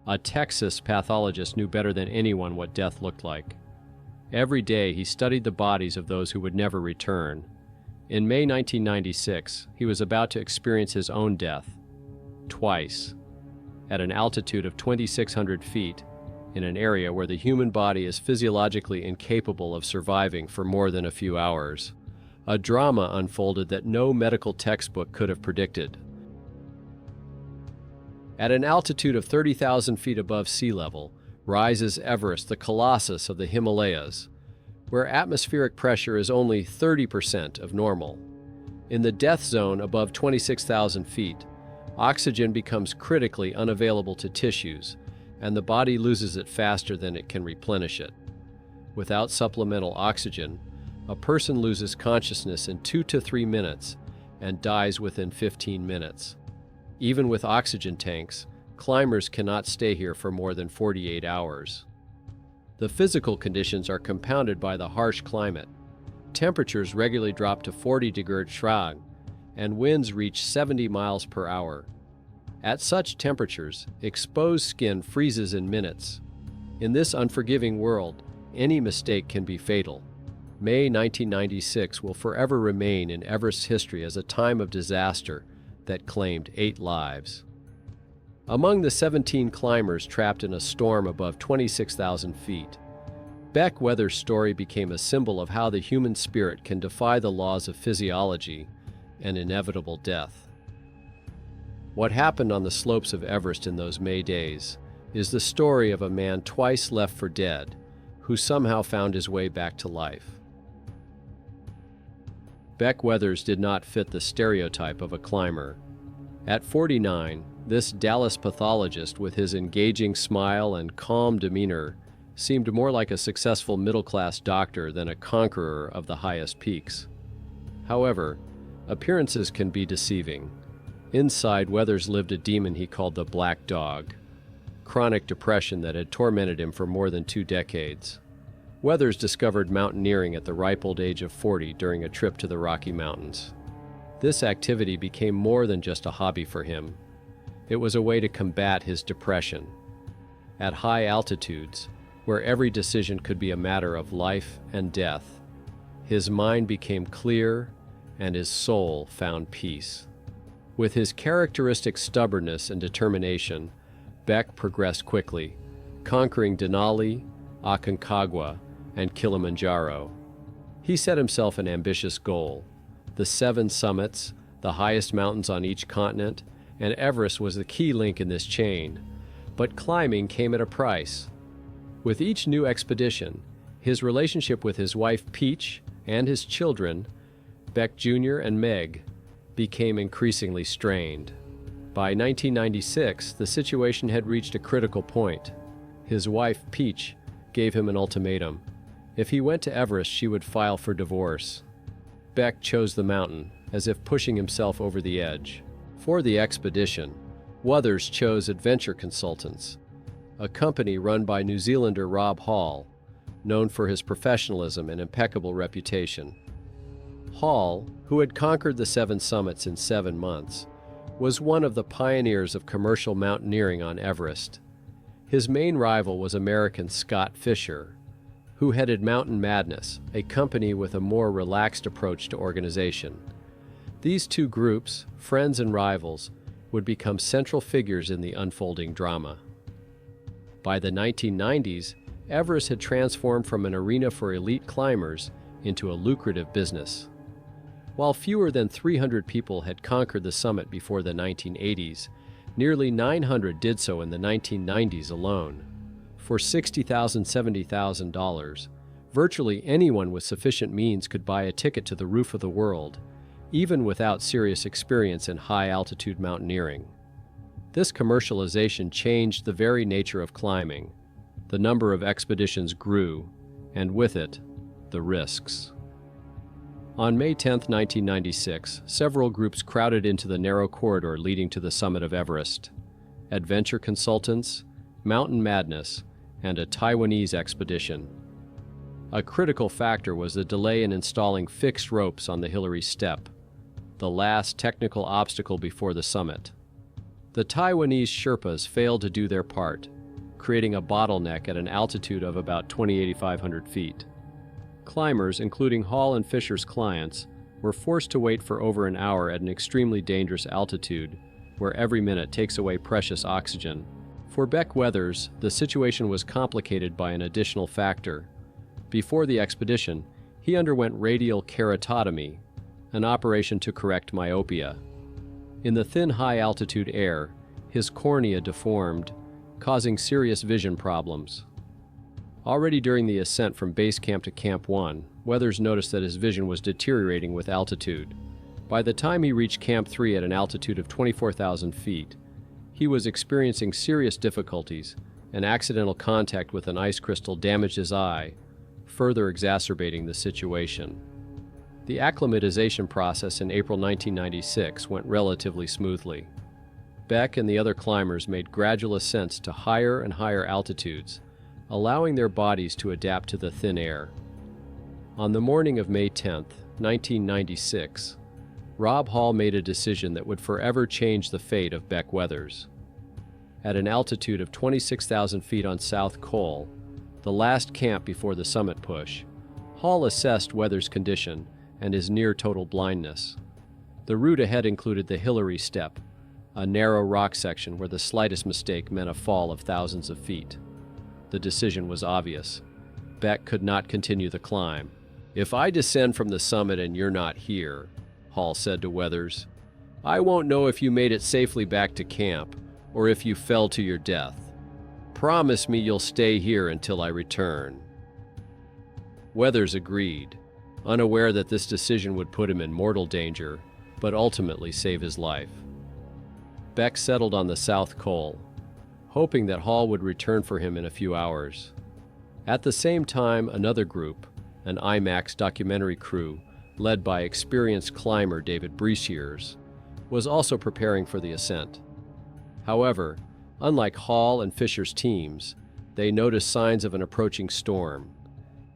A Texas pathologist knew better than anyone what death looked like. Every day he studied the bodies of those who would never return. In May 1996, he was about to experience his own death. Twice. At an altitude of 2,600 feet, in an area where the human body is physiologically incapable of surviving for more than a few hours. A drama unfolded that no medical textbook could have predicted. At an altitude of 30,000 feet above sea level, rises Everest, the colossus of the Himalayas, where atmospheric pressure is only 30% of normal. In the death zone above 26,000 feet, oxygen becomes critically unavailable to tissues, and the body loses it faster than it can replenish it. Without supplemental oxygen, a person loses consciousness in 2 to 3 minutes and dies within 15 minutes. Even with oxygen tanks, climbers cannot stay here for more than 48 hours. The physical conditions are compounded by the harsh climate. Temperatures regularly drop to 40 degrees Celsius, and winds reach 70 miles per hour. At such temperatures, exposed skin freezes in minutes. In this unforgiving world, any mistake can be fatal. May 1996 will forever remain in Everest's history as a time of disaster that claimed 8 lives. Among the 17 climbers trapped in a storm above 26,000 feet, Beck Weathers' story became a symbol of how the human spirit can defy the laws of physiology and inevitable death. What happened on the slopes of Everest in those May days is the story of a man twice left for dead who somehow found his way back to life. Beck Weathers did not fit the stereotype of a climber. At 49, this Dallas pathologist, with his engaging smile and calm demeanor, seemed more like a successful middle-class doctor than a conqueror of the highest peaks. However, appearances can be deceiving. Inside, Weathers lived a demon he called the Black Dog, chronic depression that had tormented him for more than 2 decades. Weathers discovered mountaineering at the ripe old age of 40 during a trip to the Rocky Mountains. This activity became more than just a hobby for him. It was a way to combat his depression. At high altitudes, where every decision could be a matter of life and death, his mind became clear and his soul found peace. With his characteristic stubbornness and determination, Beck progressed quickly, conquering Denali, Aconcagua, and Kilimanjaro. He set himself an ambitious goal: the 7 summits, the highest mountains on each continent, and Everest was the key link in this chain. But climbing came at a price. With each new expedition, his relationship with his wife Peach and his children, Beck Jr. and Meg, became increasingly strained. By 1996, the situation had reached a critical point. His wife, Peach, gave him an ultimatum. If he went to Everest, she would file for divorce. Beck chose the mountain, as if pushing himself over the edge. For the expedition, Weathers chose Adventure Consultants, a company run by New Zealander Rob Hall, known for his professionalism and impeccable reputation. Hall, who had conquered the 7 summits in 7 months, was one of the pioneers of commercial mountaineering on Everest. His main rival was American Scott Fisher, who headed Mountain Madness, a company with a more relaxed approach to organization. These 2 groups, friends and rivals, would become central figures in the unfolding drama. By the 1990s, Everest had transformed from an arena for elite climbers into a lucrative business. While fewer than 300 people had conquered the summit before the 1980s, nearly 900 did so in the 1990s alone. For $60,000, $70,000, virtually anyone with sufficient means could buy a ticket to the roof of the world, even without serious experience in high-altitude mountaineering. This commercialization changed the very nature of climbing. The number of expeditions grew, and with it, the risks. On May 10, 1996, several groups crowded into the narrow corridor leading to the summit of Everest: Adventure Consultants, Mountain Madness, and a Taiwanese expedition. A critical factor was the delay in installing fixed ropes on the Hillary Step, the last technical obstacle before the summit. The Taiwanese Sherpas failed to do their part, creating a bottleneck at an altitude of about 8,500 feet. Climbers, including Hall and Fisher's clients, were forced to wait for over an hour at an extremely dangerous altitude, where every minute takes away precious oxygen. For Beck Weathers, the situation was complicated by an additional factor. Before the expedition, he underwent radial keratotomy, an operation to correct myopia. In the thin high-altitude air, his cornea deformed, causing serious vision problems. Already during the ascent from base camp to Camp 1, Weathers noticed that his vision was deteriorating with altitude. By the time he reached Camp 3 at an altitude of 24,000 feet, he was experiencing serious difficulties. An accidental contact with an ice crystal damaged his eye, further exacerbating the situation. The acclimatization process in April 1996 went relatively smoothly. Beck and the other climbers made gradual ascents to higher and higher altitudes, allowing their bodies to adapt to the thin air. On the morning of May 10, 1996, Rob Hall made a decision that would forever change the fate of Beck Weathers. At an altitude of 26,000 feet on South Col, the last camp before the summit push, Hall assessed Weathers' condition and his near-total blindness. The route ahead included the Hillary Step, a narrow rock section where the slightest mistake meant a fall of thousands of feet. The decision was obvious. Beck could not continue the climb. "If I descend from the summit and you're not here," Hall said to Weathers, "I won't know if you made it safely back to camp or if you fell to your death. Promise me you'll stay here until I return." Weathers agreed, unaware that this decision would put him in mortal danger, but ultimately save his life. Beck settled on the South Col, hoping that Hall would return for him in a few hours. At the same time, another group, an IMAX documentary crew, led by experienced climber David Breathless, was also preparing for the ascent. However, unlike Hall and Fisher's teams, they noticed signs of an approaching storm,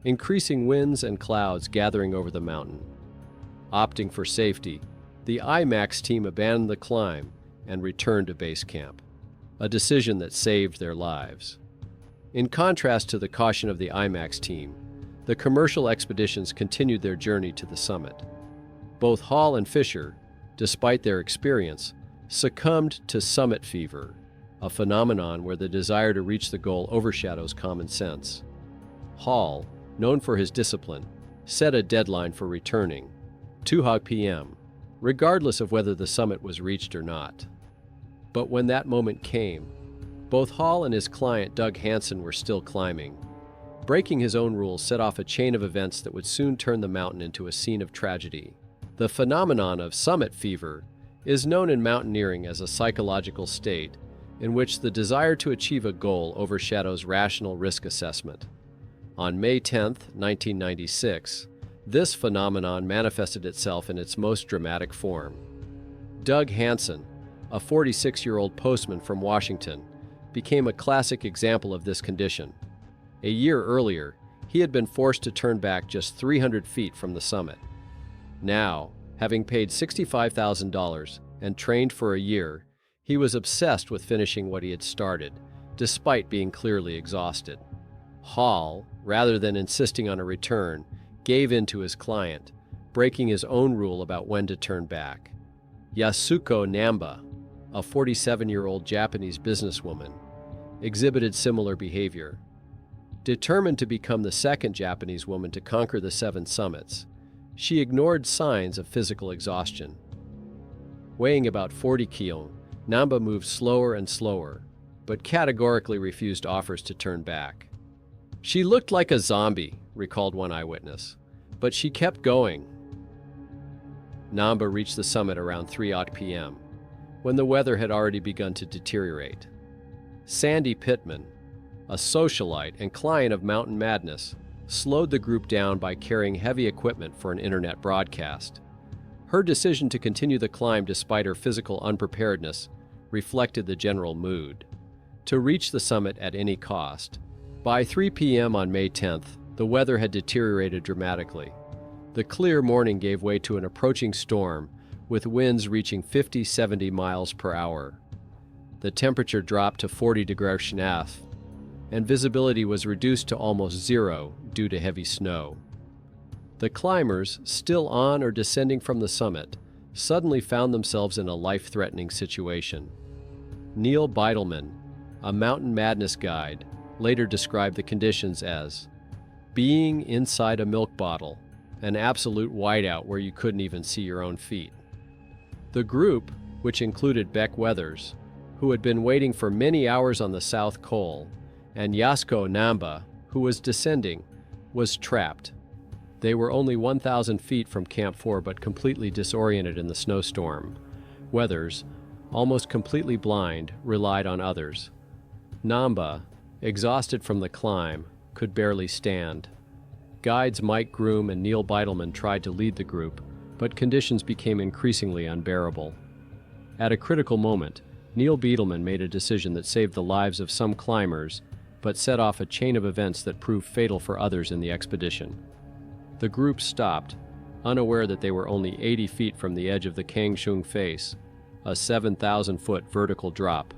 increasing winds and clouds gathering over the mountain. Opting for safety, the IMAX team abandoned the climb and returned to base camp, a decision that saved their lives. In contrast to the caution of the IMAX team, the commercial expeditions continued their journey to the summit. Both Hall and Fisher, despite their experience, succumbed to summit fever, a phenomenon where the desire to reach the goal overshadows common sense. Hall, known for his discipline, set a deadline for returning, 2 p.m., regardless of whether the summit was reached or not. But when that moment came, both Hall and his client Doug Hansen were still climbing. Breaking his own rules set off a chain of events that would soon turn the mountain into a scene of tragedy. The phenomenon of summit fever is known in mountaineering as a psychological state in which the desire to achieve a goal overshadows rational risk assessment. On May 10, 1996, this phenomenon manifested itself in its most dramatic form. Doug Hansen, a 46-year-old postman from Washington, became a classic example of this condition. A year earlier, he had been forced to turn back just 300 feet from the summit. Now, having paid $65,000 and trained for a year, he was obsessed with finishing what he had started, despite being clearly exhausted. Hall, rather than insisting on a return, gave in to his client, breaking his own rule about when to turn back. Yasuko Namba, a 47-year-old Japanese businesswoman, exhibited similar behavior. Determined to become the second Japanese woman to conquer the 7 summits, she ignored signs of physical exhaustion. Weighing about 40 kilo, Namba moved slower and slower, but categorically refused offers to turn back. "She looked like a zombie," recalled one eyewitness, "but she kept going." Namba reached the summit around 3 p.m., when the weather had already begun to deteriorate. Sandy Pittman, a socialite and client of Mountain Madness, slowed the group down by carrying heavy equipment for an internet broadcast. Her decision to continue the climb despite her physical unpreparedness reflected the general mood: to reach the summit at any cost. By 3 p.m. on May 10th, the weather had deteriorated dramatically. The clear morning gave way to an approaching storm, with winds reaching 50-70 miles per hour. The temperature dropped to 40 degrees Fahrenheit, and visibility was reduced to almost zero due to heavy snow. The climbers, still on or descending from the summit, suddenly found themselves in a life-threatening situation. Neil Beitelman, a Mountain Madness guide, later described the conditions as being inside a milk bottle, an absolute whiteout where you couldn't even see your own feet. The group, which included Beck Weathers, who had been waiting for many hours on the South Col, and Yasko Namba, who was descending, was trapped. They were only 1,000 feet from Camp 4 but completely disoriented in the snowstorm. Weathers, almost completely blind, relied on others. Namba, exhausted from the climb, could barely stand. Guides Mike Groom and Neil Beitelman tried to lead the group, but conditions became increasingly unbearable. At a critical moment, Neil Beitelman made a decision that saved the lives of some climbers, but set off a chain of events that proved fatal for others in the expedition. The group stopped, unaware that they were only 80 feet from the edge of the Kangshung Face, a 7,000-foot vertical drop.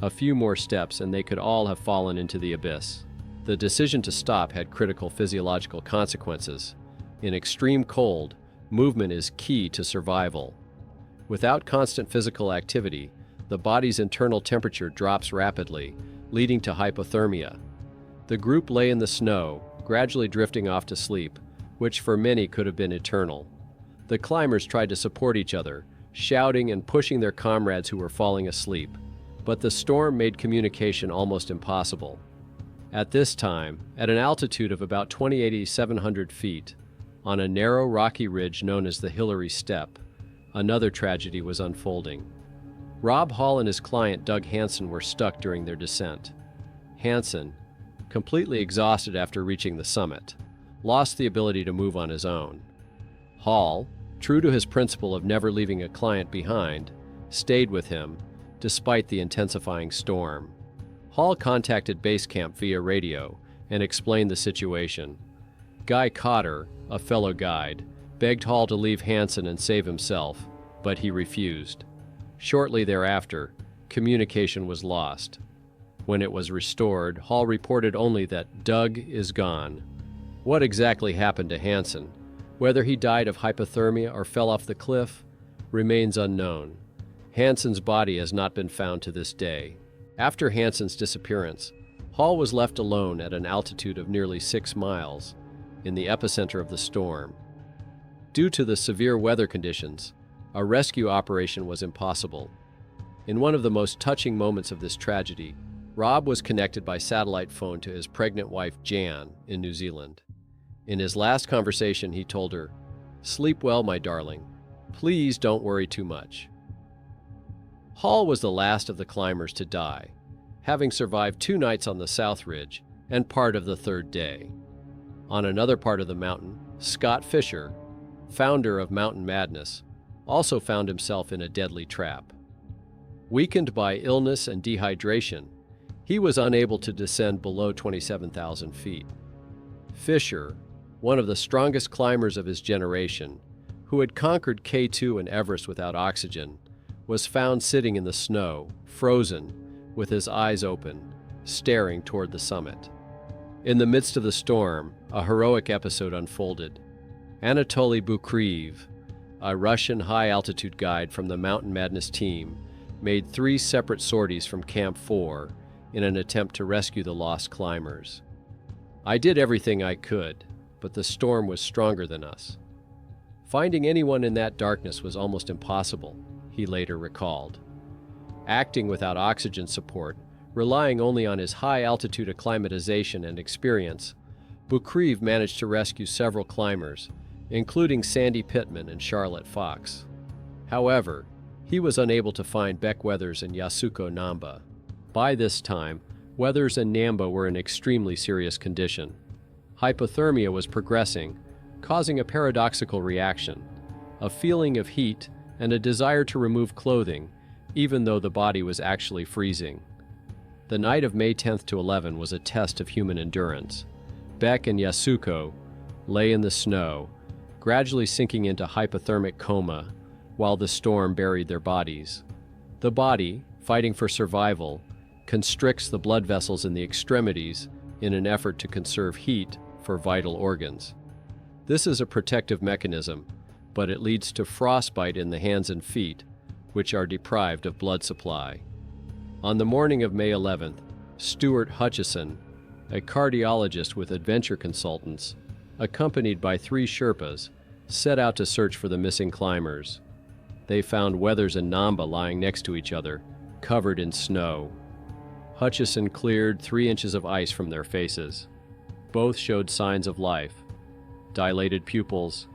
A few more steps and they could all have fallen into the abyss. The decision to stop had critical physiological consequences. In extreme cold, movement is key to survival. Without constant physical activity, the body's internal temperature drops rapidly, leading to hypothermia. The group lay in the snow, gradually drifting off to sleep, which for many could have been eternal. The climbers tried to support each other, shouting and pushing their comrades who were falling asleep, but the storm made communication almost impossible. At this time, at an altitude of about 28,700 feet, on a narrow rocky ridge known as the Hillary Step, another tragedy was unfolding. Rob Hall and his client Doug Hansen were stuck during their descent. Hansen, completely exhausted after reaching the summit, lost the ability to move on his own. Hall, true to his principle of never leaving a client behind, stayed with him, despite the intensifying storm. Hall contacted base camp via radio and explained the situation. Guy Cotter, a fellow guide, begged Hall to leave Hansen and save himself, but he refused. Shortly thereafter, communication was lost. When it was restored, Hall reported only that Doug is gone. What exactly happened to Hansen, whether he died of hypothermia or fell off the cliff, remains unknown. Hansen's body has not been found to this day. After Hansen's disappearance, Hall was left alone at an altitude of nearly 6 miles, in the epicenter of the storm. Due to the severe weather conditions, a rescue operation was impossible. In one of the most touching moments of this tragedy, Rob was connected by satellite phone to his pregnant wife Jan in New Zealand. In his last conversation, he told her, "Sleep well, my darling. Please don't worry too much." Hall was the last of the climbers to die, having survived 2 nights on the South Ridge and part of the 3rd day. On another part of the mountain, Scott Fisher, founder of Mountain Madness, also found himself in a deadly trap. Weakened by illness and dehydration, he was unable to descend below 27,000 feet. Fisher, one of the strongest climbers of his generation, who had conquered K2 and Everest without oxygen, was found sitting in the snow, frozen, with his eyes open, staring toward the summit. In the midst of the storm, a heroic episode unfolded. Anatoly Bukriv, a Russian high-altitude guide from the Mountain Madness team, made 3 separate sorties from Camp 4 in an attempt to rescue the lost climbers. "I did everything I could, but the storm was stronger than us. Finding anyone in that darkness was almost impossible," he later recalled. Acting without oxygen support, relying only on his high-altitude acclimatization and experience, Bukriv managed to rescue several climbers, including Sandy Pittman and Charlotte Fox. However, he was unable to find Beck Weathers and Yasuko Namba. By this time, Weathers and Namba were in extremely serious condition. Hypothermia was progressing, causing a paradoxical reaction, a feeling of heat and a desire to remove clothing, even though the body was actually freezing. The night of May 10th to 11 was a test of human endurance. Beck and Yasuko lay in the snow, gradually sinking into hypothermic coma while the storm buried their bodies. The body, fighting for survival, constricts the blood vessels in the extremities in an effort to conserve heat for vital organs. This is a protective mechanism, but it leads to frostbite in the hands and feet, which are deprived of blood supply. On the morning of May 11th, Stuart Hutchison, a cardiologist with adventure consultants, accompanied by 3 Sherpas, set out to search for the missing climbers. They found Weathers and Namba lying next to each other, covered in snow. Hutchison cleared 3 inches of ice from their faces. Both showed signs of life: dilated pupils,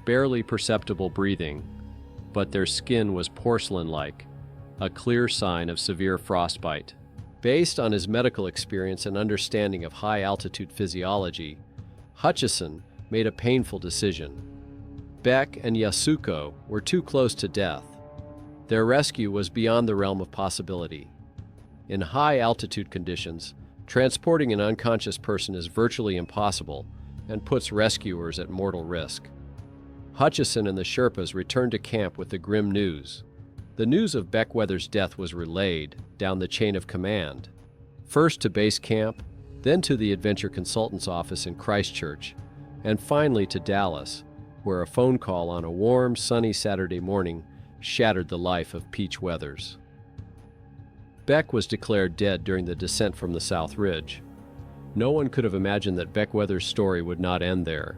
barely perceptible breathing, but their skin was porcelain-like, a clear sign of severe frostbite. Based on his medical experience and understanding of high-altitude physiology, Hutchison made a painful decision. Beck and Yasuko were too close to death. Their rescue was beyond the realm of possibility. In high-altitude conditions, transporting an unconscious person is virtually impossible and puts rescuers at mortal risk. Hutchison and the Sherpas returned to camp with the grim news. The news of Beck Weathers' death was relayed down the chain of command, first to base camp, then to the Adventure Consultants office in Christchurch, and finally to Dallas, where a phone call on a warm, sunny Saturday morning shattered the life of Peach Weathers. Beck was declared dead during the descent from the South Ridge. No one could have imagined that Beck Weathers' story would not end there.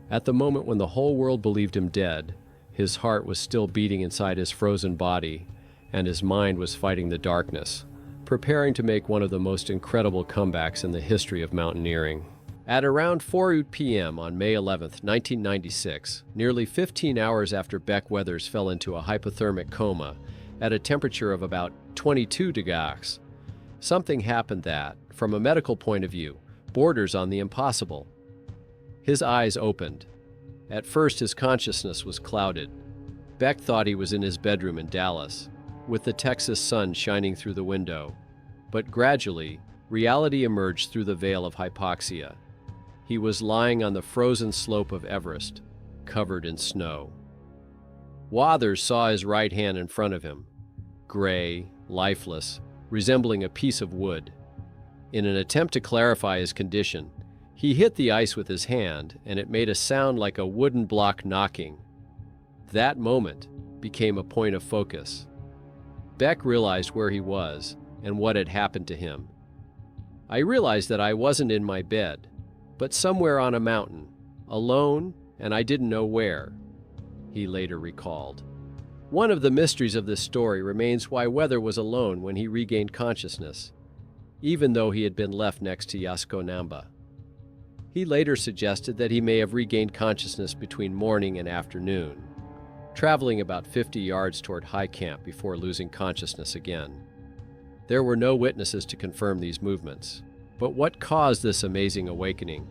At the moment when the whole world believed him dead, his heart was still beating inside his frozen body, and his mind was fighting the darkness, preparing to make one of the most incredible comebacks in the history of mountaineering. At around 4 p.m. on May 11, 1996, nearly 15 hours after Beck Weathers fell into a hypothermic coma at a temperature of about 22 degrees, something happened that, from a medical point of view, borders on the impossible. His eyes opened. At first, his consciousness was clouded. Beck thought he was in his bedroom in Dallas, with the Texas sun shining through the window. But gradually, reality emerged through the veil of hypoxia. He was lying on the frozen slope of Everest, covered in snow. Weathers saw his right hand in front of him, gray, lifeless, resembling a piece of wood. In an attempt to clarify his condition, he hit the ice with his hand, and it made a sound like a wooden block knocking. That moment became a point of focus. Beck realized where he was and what had happened to him. I realized that I wasn't in my bed, but somewhere on a mountain, alone, and I didn't know where, he later recalled. One of the mysteries of this story remains why Weather was alone when he regained consciousness, even though he had been left next to Yasuko Namba. He later suggested that he may have regained consciousness between morning and afternoon, traveling about 50 yards toward high camp before losing consciousness again. There were no witnesses to confirm these movements, but what caused this amazing awakening?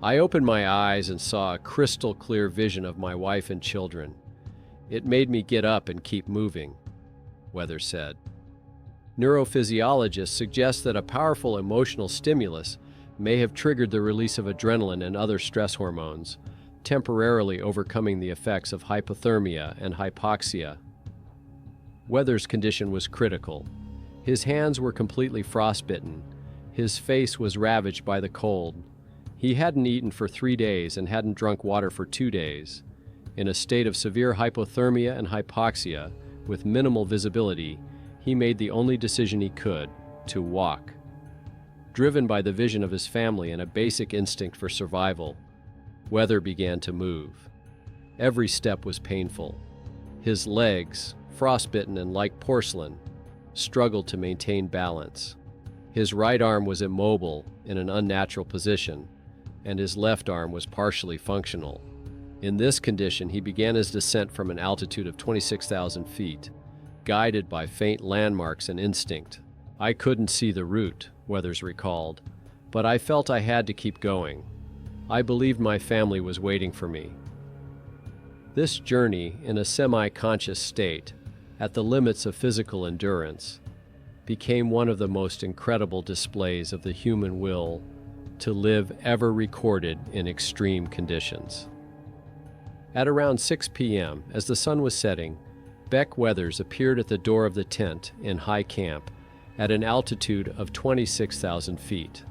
I opened my eyes and saw a crystal clear vision of my wife and children. It made me get up and keep moving, Weathers said. Neurophysiologists suggest that a powerful emotional stimulus may have triggered the release of adrenaline and other stress hormones, temporarily overcoming the effects of hypothermia and hypoxia. Weathers' condition was critical. His hands were completely frostbitten. His face was ravaged by the cold. He hadn't eaten for 3 days and hadn't drunk water for 2 days. In a state of severe hypothermia and hypoxia, with minimal visibility, he made the only decision he could: to walk. Driven by the vision of his family and a basic instinct for survival, Weather began to move. Every step was painful. His legs, frostbitten and like porcelain, struggled to maintain balance. His right arm was immobile in an unnatural position, and his left arm was partially functional. In this condition, he began his descent from an altitude of 26,000 feet, guided by faint landmarks and instinct. I couldn't see the route, Weathers recalled, but I felt I had to keep going. I believed my family was waiting for me. This journey, in a semi-conscious state, at the limits of physical endurance, became one of the most incredible displays of the human will to live ever recorded in extreme conditions. At around 6 p.m., as the sun was setting, Beck Weathers appeared at the door of the tent in high camp at an altitude of 26,000 feet.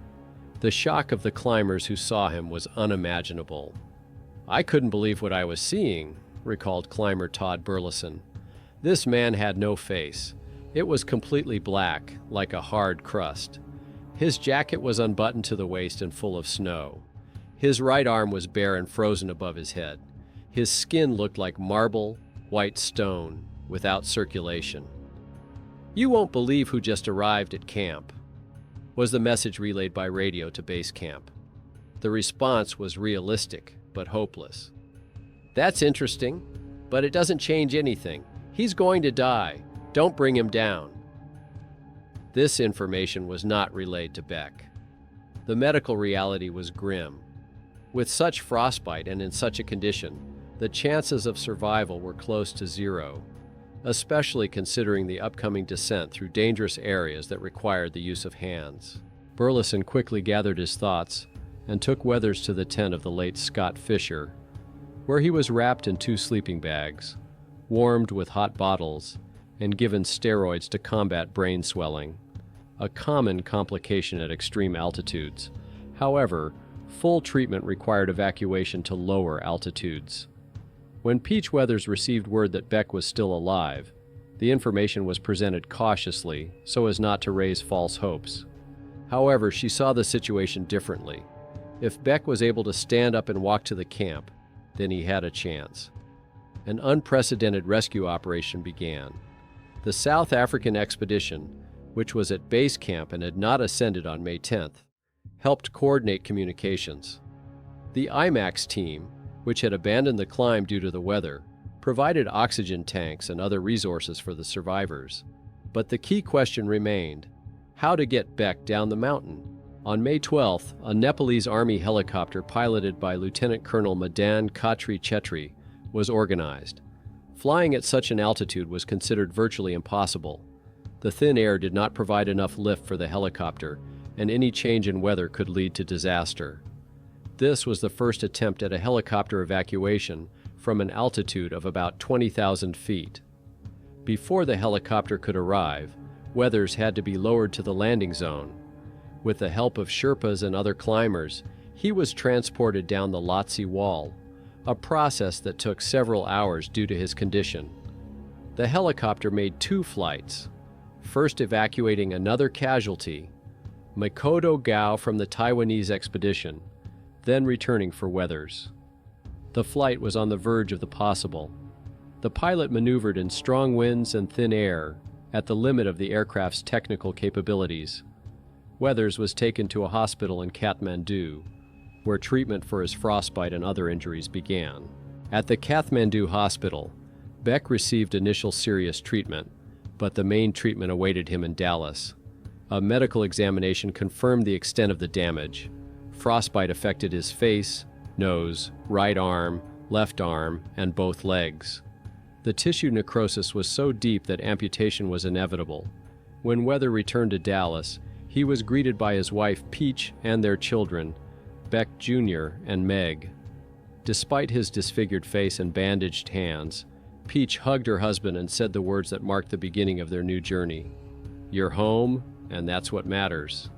The shock of the climbers who saw him was unimaginable. "I couldn't believe what I was seeing," recalled climber Todd Burleson. "This man had no face. It was completely black, like a hard crust. His jacket was unbuttoned to the waist and full of snow. His right arm was bare and frozen above his head. His skin looked like marble, white stone, without circulation." "You won't believe who just arrived at camp," was the message relayed by radio to base camp. The response was realistic, but hopeless. "That's interesting, but it doesn't change anything. He's going to die. Don't bring him down." This information was not relayed to Beck. The medical reality was grim. With such frostbite and in such a condition, the chances of survival were close to zero, especially considering the upcoming descent through dangerous areas that required the use of hands. Burleson quickly gathered his thoughts and took Weathers to the tent of the late Scott Fisher, where he was wrapped in 2 sleeping bags, warmed with hot bottles, and given steroids to combat brain swelling, a common complication at extreme altitudes. However, full treatment required evacuation to lower altitudes. When Peach Weathers received word that Beck was still alive, the information was presented cautiously so as not to raise false hopes. However, she saw the situation differently. If Beck was able to stand up and walk to the camp, then he had a chance. An unprecedented rescue operation began. The South African expedition, which was at base camp and had not ascended on May 10th, helped coordinate communications. The IMAX team, which had abandoned the climb due to the weather, provided oxygen tanks and other resources for the survivors. But the key question remained: how to get Beck down the mountain? On May 12th, a Nepalese Army helicopter piloted by Lieutenant Colonel Madan Khatri Chetri was organized. Flying at such an altitude was considered virtually impossible. The thin air did not provide enough lift for the helicopter, and any change in weather could lead to disaster. This was the first attempt at a helicopter evacuation from an altitude of about 20,000 feet. Before the helicopter could arrive, Weathers had to be lowered to the landing zone. With the help of Sherpas and other climbers, he was transported down the Lhotse Wall, a process that took several hours due to his condition. The helicopter made 2 flights, first evacuating another casualty, Makoto Gao from the Taiwanese expedition, then returning for Weathers. The flight was on the verge of the possible. The pilot maneuvered in strong winds and thin air, at the limit of the aircraft's technical capabilities. Weathers was taken to a hospital in Kathmandu, where treatment for his frostbite and other injuries began. At the Kathmandu hospital, Beck received initial serious treatment, but the main treatment awaited him in Dallas. A medical examination confirmed the extent of the damage. Frostbite affected his face, nose, right arm, left arm, and both legs. The tissue necrosis was so deep that amputation was inevitable. When Weather returned to Dallas, he was greeted by his wife Peach and their children, Beck Jr. and Meg. Despite his disfigured face and bandaged hands, Peach hugged her husband and said the words that marked the beginning of their new journey. "You're home, and that's what matters."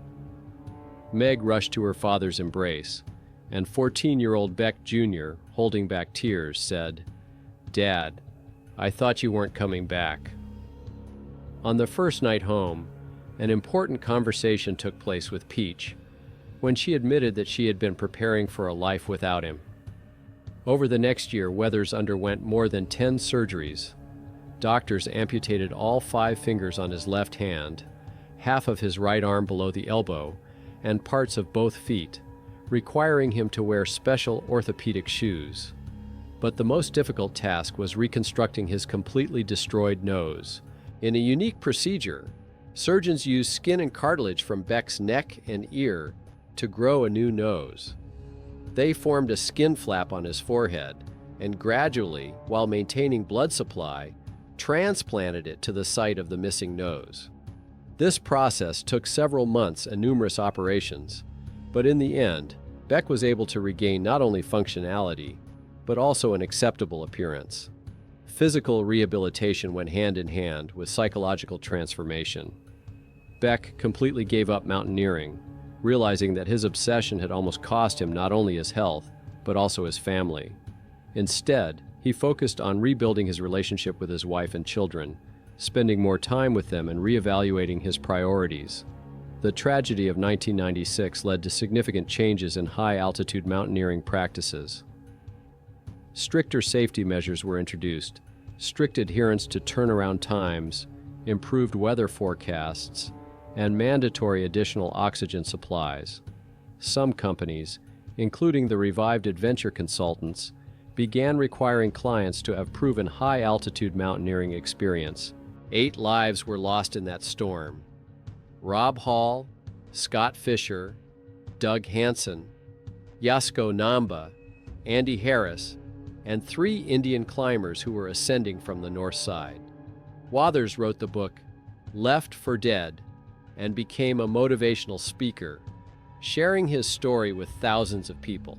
Meg rushed to her father's embrace, and 14-year-old Beck Jr., holding back tears, said, "Dad, I thought you weren't coming back." On the first night home, an important conversation took place with Peach, when she admitted that she had been preparing for a life without him. Over the next year, Weathers underwent more than 10 surgeries. Doctors amputated all 5 fingers on his left hand, half of his right arm below the elbow, and parts of both feet, requiring him to wear special orthopedic shoes. But the most difficult task was reconstructing his completely destroyed nose. In a unique procedure, surgeons used skin and cartilage from Beck's neck and ear to grow a new nose. They formed a skin flap on his forehead and gradually, while maintaining blood supply, transplanted it to the site of the missing nose. This process took several months and numerous operations, but in the end, Beck was able to regain not only functionality, but also an acceptable appearance. Physical rehabilitation went hand in hand with psychological transformation. Beck completely gave up mountaineering, realizing that his obsession had almost cost him not only his health, but also his family. Instead, he focused on rebuilding his relationship with his wife and children, spending more time with them and reevaluating his priorities. The tragedy of 1996 led to significant changes in high-altitude mountaineering practices. Stricter safety measures were introduced, strict adherence to turnaround times, improved weather forecasts, and mandatory additional oxygen supplies. Some companies, including the revived adventure consultants, began requiring clients to have proven high-altitude mountaineering experience. 8 lives were lost in that storm. Rob Hall, Scott Fisher, Doug Hansen, Yasko Namba, Andy Harris, and 3 Indian climbers who were ascending from the north side. Wathers wrote the book Left for Dead and became a motivational speaker, sharing his story with thousands of people.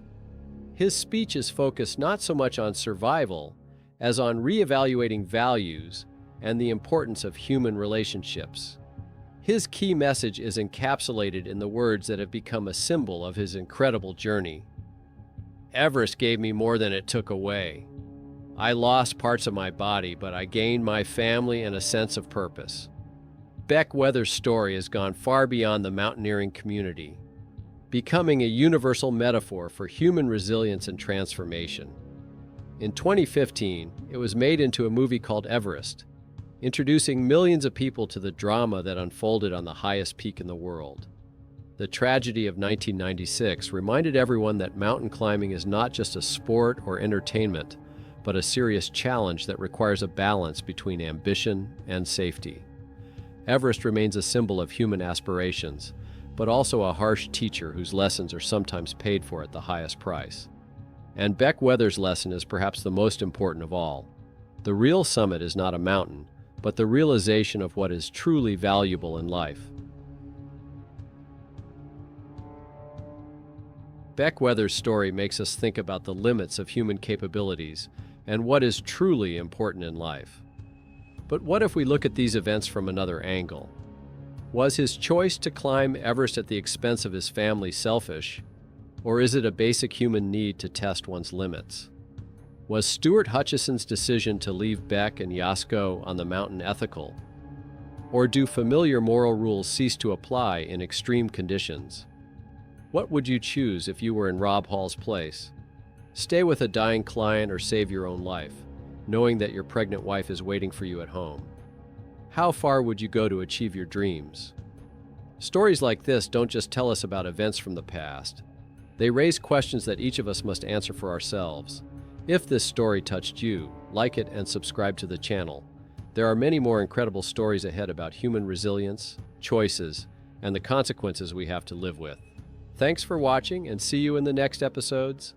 His speech is focused not so much on survival as on reevaluating values and the importance of human relationships. His key message is encapsulated in the words that have become a symbol of his incredible journey. Everest gave me more than it took away. I lost parts of my body, but I gained my family and a sense of purpose. Beck Weathers' story has gone far beyond the mountaineering community, becoming a universal metaphor for human resilience and transformation. In 2015, it was made into a movie called Everest, introducing millions of people to the drama that unfolded on the highest peak in the world. The tragedy of 1996 reminded everyone that mountain climbing is not just a sport or entertainment, but a serious challenge that requires a balance between ambition and safety. Everest remains a symbol of human aspirations, but also a harsh teacher whose lessons are sometimes paid for at the highest price. And Beck Weathers' lesson is perhaps the most important of all. The real summit is not a mountain, but the realization of what is truly valuable in life. Beck Weathers' story makes us think about the limits of human capabilities and what is truly important in life. But what if we look at these events from another angle? Was his choice to climb Everest at the expense of his family selfish, or is it a basic human need to test one's limits? Was Stuart Hutchison's decision to leave Beck and Yasko on the mountain ethical? Or do familiar moral rules cease to apply in extreme conditions? What would you choose if you were in Rob Hall's place? Stay with a dying client or save your own life, knowing that your pregnant wife is waiting for you at home? How far would you go to achieve your dreams? Stories like this don't just tell us about events from the past. They raise questions that each of us must answer for ourselves. If this story touched you, like it and subscribe to the channel. There are many more incredible stories ahead about human resilience, choices, and the consequences we have to live with. Thanks for watching, and see you in the next episodes.